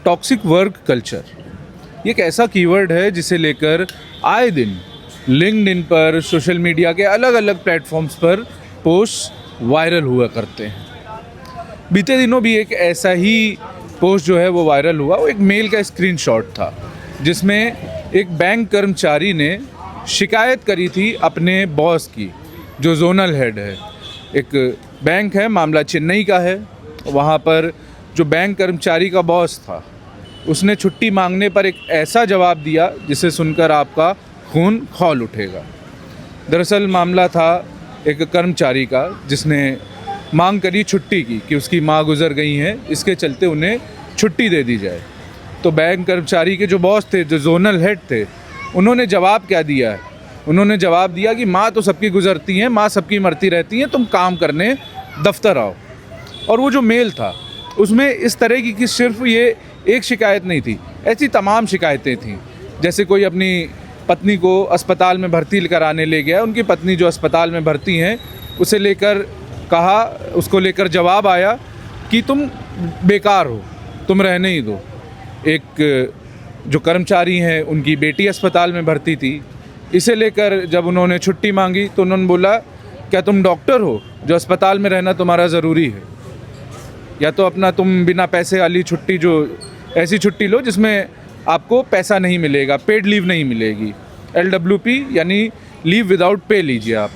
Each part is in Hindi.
टॉक्सिक वर्क कल्चर ये एक ऐसा कीवर्ड है जिसे लेकर आए दिन लिंक्डइन पर, सोशल मीडिया के अलग अलग प्लेटफॉर्म्स पर पोस्ट वायरल हुआ करते हैं। बीते दिनों भी एक ऐसा ही पोस्ट जो है वो वायरल हुआ। वो एक मेल का स्क्रीनशॉट था जिसमें एक बैंक कर्मचारी ने शिकायत करी थी अपने बॉस की, जो जोनल हेड है। एक बैंक है, मामला चेन्नई का है। वहाँ पर जो बैंक कर्मचारी का बॉस था उसने छुट्टी मांगने पर एक ऐसा जवाब दिया जिसे सुनकर आपका खून खौल उठेगा। दरअसल मामला था एक कर्मचारी का जिसने मांग करी छुट्टी की कि उसकी माँ गुजर गई हैं, इसके चलते उन्हें छुट्टी दे दी जाए। तो बैंक कर्मचारी के जो बॉस थे, जो जोनल हेड थे, उन्होंने जवाब क्या दिया है? उन्होंने जवाब दिया कि माँ तो सबकी गुजरती हैं, माँ सबकी मरती रहती हैं, तुम काम करने दफ्तर आओ। और वो जो मेल था उसमें इस तरह की सिर्फ ये एक शिकायत नहीं थी, ऐसी तमाम शिकायतें थीं। जैसे कोई अपनी पत्नी को अस्पताल में भर्ती कराने ले गया, उनकी पत्नी जो अस्पताल में भर्ती हैं उसे लेकर कहा, उसको लेकर जवाब आया कि तुम बेकार हो, तुम रहने ही दो। एक जो कर्मचारी हैं उनकी बेटी अस्पताल में भर्ती थी, इसे लेकर जब उन्होंने छुट्टी मांगी तो उन्होंने बोला क्या तुम डॉक्टर हो जो अस्पताल में रहना तुम्हारा ज़रूरी है? या तो अपना तुम बिना पैसे वाली छुट्टी, जो ऐसी छुट्टी लो जिसमें आपको पैसा नहीं मिलेगा, पेड लीव नहीं मिलेगी, LWP यानी लीव विदाउट पे लीजिए आप।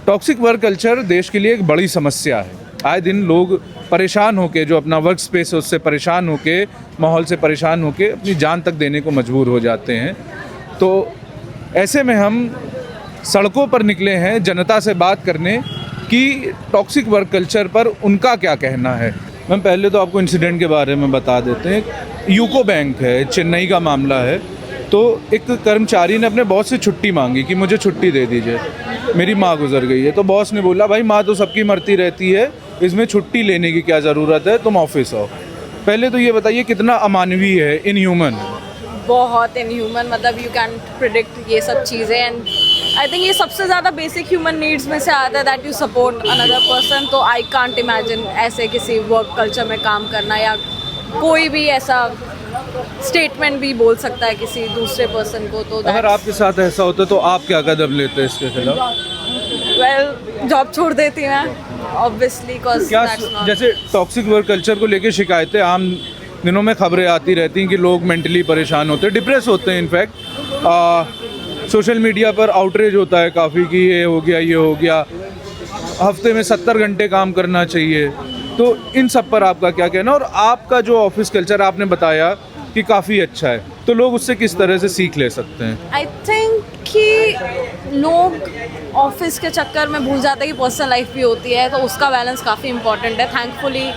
टॉक्सिक वर्क कल्चर देश के लिए एक बड़ी समस्या है। आए दिन लोग परेशान होकर, जो अपना वर्क स्पेस है उससे परेशान होकर, माहौल से परेशान होकर अपनी जान तक देने को मजबूर हो जाते हैं। तो ऐसे में हम सड़कों पर निकले हैं जनता से बात करने कि टॉक्सिक वर्क कल्चर पर उनका क्या कहना है। मैम, पहले तो आपको इंसिडेंट के बारे में बता देते हैं। यूको बैंक है, चेन्नई का मामला है। तो एक कर्मचारी ने अपने बॉस से छुट्टी मांगी कि मुझे छुट्टी दे दीजिए, मेरी माँ गुजर गई है। तो बॉस ने बोला भाई माँ तो सबकी मरती रहती है, इसमें छुट्टी लेने की क्या ज़रूरत है, तुम ऑफिस आओ। पहले तो ये बताइए कितना अमानवीय है, इनह्यूमन। बहुत इनह्यूमन, मतलब यू कैन प्रिडिक्ट ये सब चीज़ें। एंड आई थिंक ये सबसे ज़्यादा बेसिक ह्यूमन नीड्स में से आता है, that you support another person. तो आई कांट इमेजिन ऐसे किसी वर्क कल्चर में काम करना, या कोई भी ऐसा स्टेटमेंट भी बोल सकता है किसी दूसरे पर्सन को। तो अगर आपके साथ ऐसा होता तो आप क्या कदम लेते इसके खिलाफ? वेल, जॉब छोड़ देती मैं ऑब्वियसली, क्या जैसे टॉक्सिक वर्क कल्चर को लेकर शिकायतें आम दिनों में खबरें आती रहती हैं कि लोग मेंटली परेशान होते हैं, डिप्रेस होते हैं। इनफैक्ट सोशल मीडिया पर आउटरीच होता है काफ़ी कि ये हो गया, ये हो गया, हफ्ते में 70 घंटे काम करना चाहिए। तो इन सब पर आपका क्या कहना? और आपका जो ऑफिस कल्चर आपने बताया कि काफ़ी अच्छा है, तो लोग उससे किस तरह से सीख ले सकते हैं? आई थिंक कि लोग ऑफिस के चक्कर में भूल जाते हैं कि पर्सनल लाइफ भी होती है, तो उसका बैलेंस काफ़ी इंपॉर्टेंट है। थैंकफुली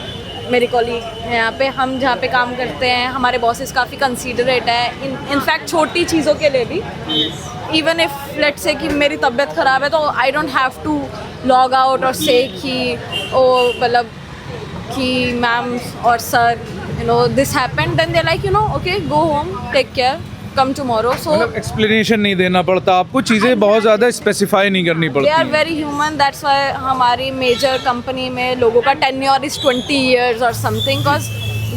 मेरे कॉलीग हैं यहाँ पे, हम जहाँ पे काम करते हैं हमारे बॉसेस काफ़ी कंसीडरेट है इनफैक्ट छोटी चीज़ों के लिए भी। इवन इफ लेट्स से कि मेरी तबीयत ख़राब है तो I don't have to log out और से कि ओ मतलब कि मैम और sir you know this happened, then they like you know okay go home, take care, come tomorrow. So मतलब एक्सप्लेनेशन नहीं देना पड़ता आपको, चीज़ें बहुत ज़्यादा स्पेसिफाई नहीं करनी पड़ती। They are very human, that's why हमारी मेजर कंपनी में लोगों का टेन्योर इज 20 years और something, because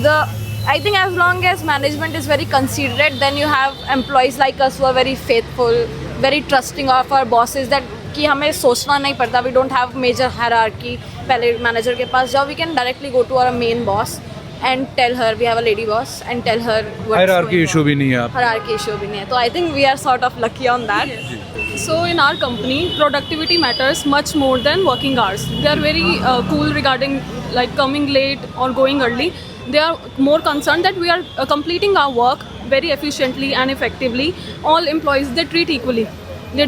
the I think as long as management is very considerate, then you have employees like us who are very faithful, very trusting of our bosses, that कि हमें सोचना नहीं पड़ता, we don't have major hierarchy। पहले मैनेजर के पास जाओ, we can directly go to our main boss and tell her, we have a lady boss, and tell her what's hierarchy issue भी नहीं है आप? hierarchy issue भी नहीं है। तो I think we are sort of lucky on that। So in our company, productivity matters much more than working hours. They are very cool regarding like coming late or going early. They are more concerned that we are completing our work very efficiently and effectively. All employees, they treat equally. They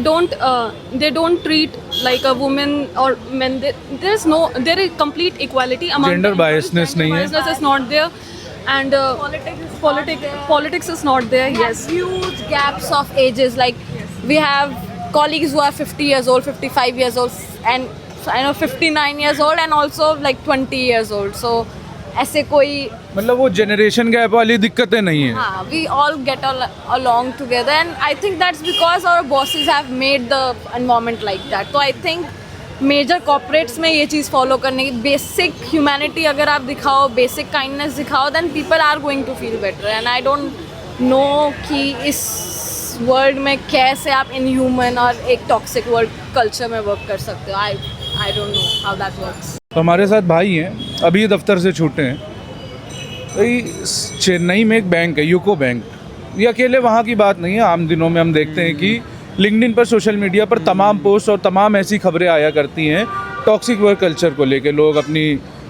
don't treat like a woman or men. There is complete equality among Gender biasness नहीं है? Biasness is not there, and politics is not there. Yes. Huge gaps of ages. Like we have colleagues who are 50 years old, 55 years old, and I know 59 years old, and also like 20 years old. So ऐसे कोई मतलब वो जनरेशन गैप वाली दिक्कतें नहीं है। हाँ, we all get along together, and I think that's because our bosses have made the environment like that. So I think major corporates में ये चीज़ फॉलो करने की, बेसिक ह्यूमैनिटी अगर आप दिखाओ, बेसिक काइंडनेस दिखाओ, then people are going to feel better. And I don't know कि इस वर्ल्ड में कैसे आप इनह्यूमन और एक टॉक्सिक वर्ल्ड कल्चर में वर्क कर सकते हो। I don't know how that works. तो हमारे साथ भाई हैं, अभी दफ्तर से छूटे हैं। भाई चेन्नई में एक बैंक है, यूको बैंक। ये अकेले वहाँ की बात नहीं है, आम दिनों में हम देखते हैं कि लिंक्डइन पर, सोशल मीडिया पर तमाम पोस्ट और तमाम ऐसी खबरें आया करती हैं टॉक्सिक वर्क कल्चर को लेकर। लोग अपनी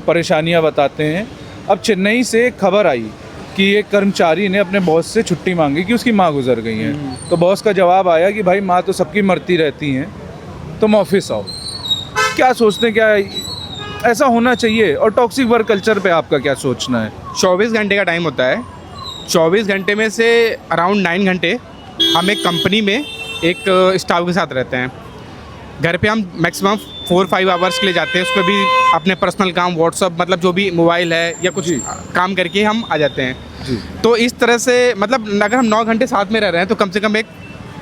परेशानियां बताते हैं। अब चेन्नई से एक खबर आई कि एक कर्मचारी ने अपने बॉस से छुट्टी मांगी कि उसकी माँ गुजर गई हैं। तो बॉस का जवाब आया कि भाई माँ तो सबकी मरती रहती हैं, तुम ऑफिस आओ। क्या सोचते हैं, क्या ऐसा होना चाहिए? और टॉक्सिक वर्क कल्चर पे आपका क्या सोचना है? 24 घंटे का टाइम होता है। 24 घंटे में से अराउंड 9 घंटे हम एक कंपनी में एक स्टाफ के साथ रहते हैं। घर पे हम मैक्सिमम 4-5 आवर्स के लिए जाते हैं। उस पर भी अपने पर्सनल काम, व्हाट्सअप, मतलब जो भी मोबाइल है या कुछ काम करके हम आ जाते हैं जी। तो इस तरह से मतलब अगर हम 9 घंटे साथ में रह रहे हैं तो कम से कम एक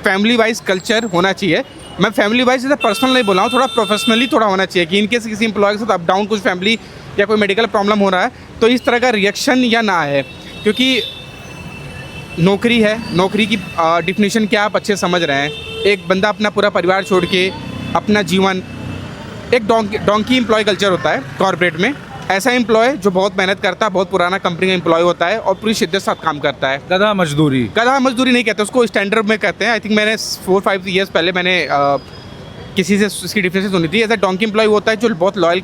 फैमिली वाइज कल्चर होना चाहिए। मैं फैमिली वाइज जैसे पर्सनल नहीं बोल रहा हूँ, थोड़ा प्रोफेशनली थोड़ा होना चाहिए कि इनकेस किसी एम्प्लॉय के साथ अप डाउन, कुछ फैमिली या कोई मेडिकल प्रॉब्लम हो रहा है तो इस तरह का रिएक्शन या ना आए। क्योंकि नौकरी है, नौकरी की डिफिनीशन क्या आप अच्छे समझ रहे हैं। एक बंदा अपना पूरा परिवार छोड़ के अपना जीवन, एक डोंकी एम्प्लॉय कल्चर होता है कॉर्पोरेट में। ऐसा एम्प्लॉय जो बहुत मेहनत करता है, बहुत पुराना कंपनी का एम्प्लॉय होता है और पूरी शिद्दत के साथ काम करता है। गधा मजदूरी। गधा मजदूरी नहीं कहते उसको, स्टैंडर्ड में कहते हैं। आई थिंक मैंने 4-5 ईयर्स पहले मैंने किसी से इसकी डिफरेंस सुनी थी। ऐसा डोंकी एम्प्लॉय होता है जो बहुत लॉयल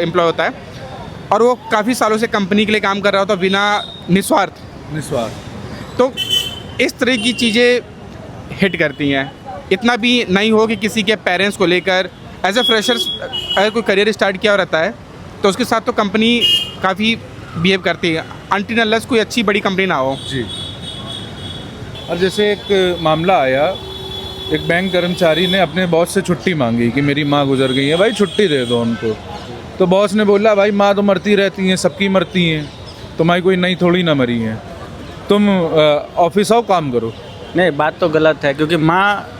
एम्प्लॉय होता है और वो काफ़ी सालों से कंपनी के लिए काम कर रहा होता है बिना निस्वार्थ। तो इस तरह की चीज़ें हिट करती हैं। इतना भी नहीं हो कि किसी के पेरेंट्स को लेकर एज ए फ्रेशर्स अगर कोई करियर स्टार्ट किया रहता है तो उसके साथ तो कंपनी काफ़ी बिहेव करती है अनटिल अनलेस कोई अच्छी बड़ी कंपनी ना हो। जी। और जैसे एक मामला आया, एक बैंक कर्मचारी ने अपने बॉस से छुट्टी मांगी कि मेरी माँ गुजर गई है, भाई छुट्टी दे दो उनको। तो बॉस ने बोला भाई माँ तो मरती रहती हैं, सबकी मरती हैं, तुम्हारी कोई नई थोड़ी ना मरी हैं, तुम ऑफिस आओ, काम करो। नहीं, बात तो गलत है क्योंकि माँ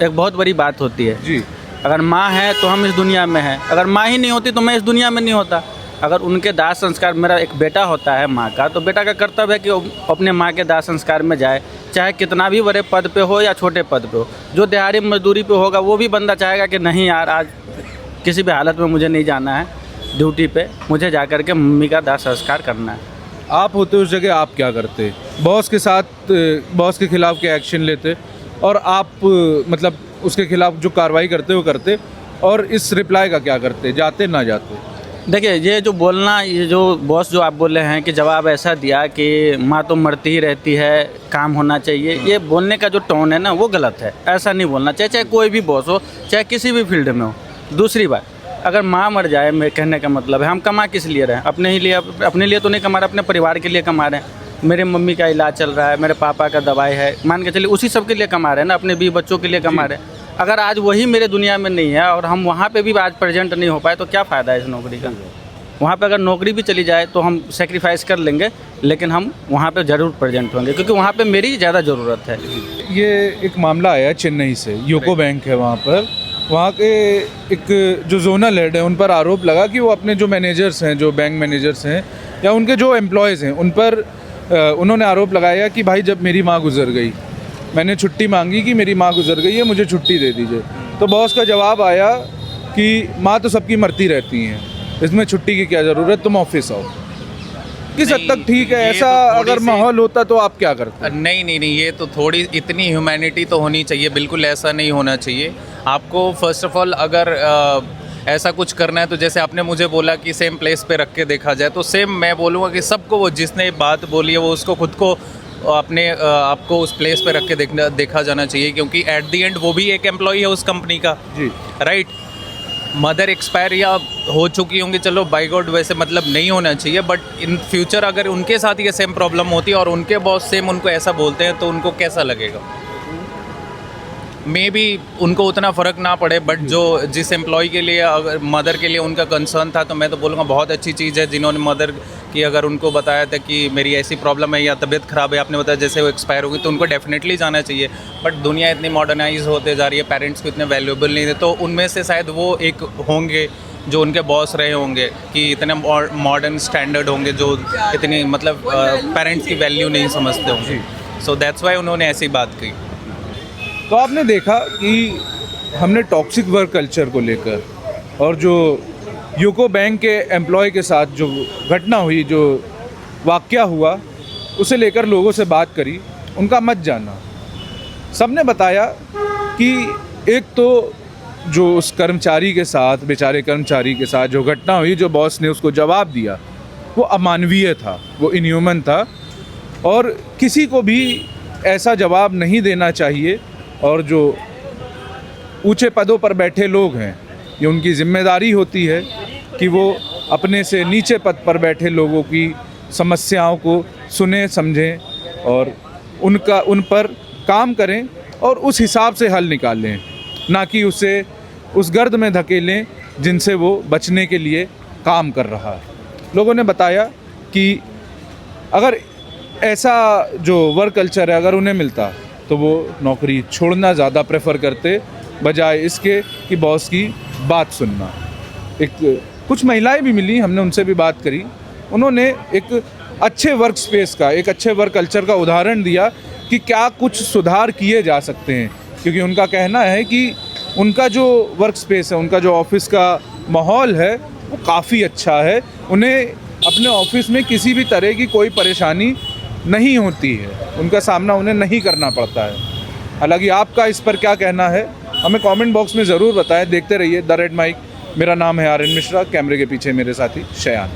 एक बहुत बड़ी बात होती है। जी। अगर माँ है तो हम इस दुनिया में हैं, अगर माँ ही नहीं होती तो मैं इस दुनिया में नहीं होता। अगर उनके दाह संस्कार, मेरा एक बेटा होता है माँ का, तो बेटा का कर्तव्य है कि वो अपने माँ के दाह संस्कार में जाए, चाहे कितना भी बड़े पद पे हो या छोटे पद पे हो। जो दिहाड़ी मजदूरी पे होगा वो भी बंदा चाहेगा कि नहीं यार, आज किसी भी हालत में मुझे नहीं जाना है ड्यूटी पे, मुझे जा कर के मम्मी का दाह संस्कार करना है। आप होते उस जगह आप क्या करते? बॉस के साथ, बॉस के खिलाफ क्या एक्शन लेते? और आप मतलब उसके खिलाफ जो कार्रवाई करते वो करते, और इस रिप्लाई का क्या करते, जाते ना जाते? देखिए, ये जो बोलना, ये जो बॉस जो आप बोले हैं कि जवाब ऐसा दिया कि माँ तो मरती ही रहती है, काम होना चाहिए, ये बोलने का जो टोन है ना वो गलत है। ऐसा नहीं बोलना चाहिए, चाहे कोई भी बॉस हो, चाहे किसी भी फील्ड में हो। दूसरी बात, अगर माँ मर जाए, मेरे कहने का मतलब है हम कमा किस लिए रहे हैं? अपने ही लिए, अपने लिए तो नहीं कमा रहे, अपने परिवार के लिए कमा रहे हैं। मेरे मम्मी का इलाज चल रहा है, मेरे पापा का दवाई है, मान के चलिए उसी सब के लिए कमा रहे हैं ना, अपने भी बच्चों के लिए कमा रहे हैं। अगर आज वही मेरे दुनिया में नहीं है और हम वहाँ पे भी आज प्रेजेंट नहीं हो पाए तो क्या फ़ायदा है इस नौकरी का? वहाँ पे अगर नौकरी भी चली जाए तो हम सेक्रीफाइस कर लेंगे, लेकिन हम वहाँ पे ज़रूर प्रेजेंट होंगे क्योंकि वहाँ पे मेरी ज़्यादा ज़रूरत है। ये एक मामला आया चेन्नई से, यूको बैंक है वहाँ पर। वहाँ के एक जो जोनल हेड है उन पर आरोप लगा कि वो अपने जो मैनेजर्स हैं, जो बैंक मैनेजर्स हैं या उनके जो एम्प्लॉयज़ हैं, उन पर उन्होंने आरोप लगाया कि भाई जब मेरी माँ गुजर गई, मैंने छुट्टी मांगी कि मेरी माँ गुजर गई है, मुझे छुट्टी दे दीजिए। तो बॉस का जवाब आया कि माँ तो सबकी मरती रहती हैं, इसमें छुट्टी की क्या ज़रूरत, तुम ऑफिस आओ। किस हद तक ठीक है? ऐसा अगर माहौल होता तो आप क्या करते? नहीं, ये तो थोड़ी इतनी ह्यूमैनिटी तो होनी चाहिए, बिल्कुल ऐसा नहीं होना चाहिए। आपको फर्स्ट ऑफ ऑल अगर ऐसा कुछ करना है तो जैसे आपने मुझे बोला कि सेम प्लेस पे रख के देखा जाए, तो सेम मैं बोलूँगा कि सबको, वो जिसने बात बोली है वो उसको खुद को अपने आपको उस प्लेस पे रख के देखा जाना चाहिए, क्योंकि एट द एंड वो भी एक एम्प्लॉई है उस कंपनी का। जी राइट। मदर एक्सपायर या हो चुकी होंगी, चलो बाय गॉड वैसे मतलब नहीं होना चाहिए, बट इन फ्यूचर अगर उनके साथ ये सेम प्रॉब्लम होती है और उनके बॉस सेम उनको ऐसा बोलते हैं तो उनको कैसा लगेगा? मे बी उनको उतना फ़र्क ना पड़े, बट जो जिस एम्प्लॉय के लिए, अगर मदर के लिए उनका कंसर्न था, तो मैं तो बोलूँगा बहुत अच्छी चीज़ है जिन्होंने मदर कि अगर उनको बताया था कि मेरी ऐसी प्रॉब्लम है या तबीयत ख़राब है, आपने बताया जैसे वो एक्सपायर होगी, तो उनको डेफिनेटली जाना चाहिए। बट दुनिया इतनी मॉडर्नाइज होते जा रही है, पेरेंट्स को इतने वैल्यूएबल नहीं थे, तो उनमें से शायद वो एक होंगे जो उनके बॉस रहे होंगे कि इतने मॉडर्न स्टैंडर्ड होंगे जो इतनी मतलब पेरेंट्स की वैल्यू नहीं समझते होंगे। सो दैट्स वाई उन्होंने ऐसी बात कही। तो आपने देखा कि हमने टॉक्सिक वर्क कल्चर को लेकर और जो यूको बैंक के एम्प्लॉय के साथ जो घटना हुई, जो वाक़या हुआ, उसे लेकर लोगों से बात करी, उनका मत जाना। सबने बताया कि एक तो जो उस कर्मचारी के साथ, बेचारे कर्मचारी के साथ जो घटना हुई, जो बॉस ने उसको जवाब दिया, वो अमानवीय था, वो इनह्यूमन था और किसी को भी ऐसा जवाब नहीं देना चाहिए। और जो ऊंचे पदों पर बैठे लोग हैं, ये उनकी जिम्मेदारी होती है कि वो अपने से नीचे पद पर बैठे लोगों की समस्याओं को सुने, समझें और उन पर काम करें और उस हिसाब से हल निकालें, ना कि उसे उस गर्द में धकेलें जिनसे वो बचने के लिए काम कर रहा है। लोगों ने बताया कि अगर ऐसा जो वर्क कल्चर है अगर उन्हें मिलता तो वो नौकरी छोड़ना ज़्यादा प्रेफर करते, बजाय इसके कि बॉस की बात सुनना। कुछ महिलाएं भी मिली, हमने उनसे भी बात करी, उन्होंने एक अच्छे वर्क स्पेस का, एक अच्छे वर्क कल्चर का उदाहरण दिया कि क्या कुछ सुधार किए जा सकते हैं। क्योंकि उनका कहना है कि उनका जो वर्क स्पेस है, उनका जो ऑफिस का माहौल है वो काफ़ी अच्छा है, उन्हें अपने ऑफिस में किसी भी तरह की कोई परेशानी नहीं होती है, उनका सामना उन्हें नहीं करना पड़ता है। हालांकि आपका इस पर क्या कहना है हमें कमेंट बॉक्स में ज़रूर बताएं। देखते रहिए द रेड माइक। मेरा नाम है आर्यन मिश्रा, कैमरे के पीछे मेरे साथी शयान।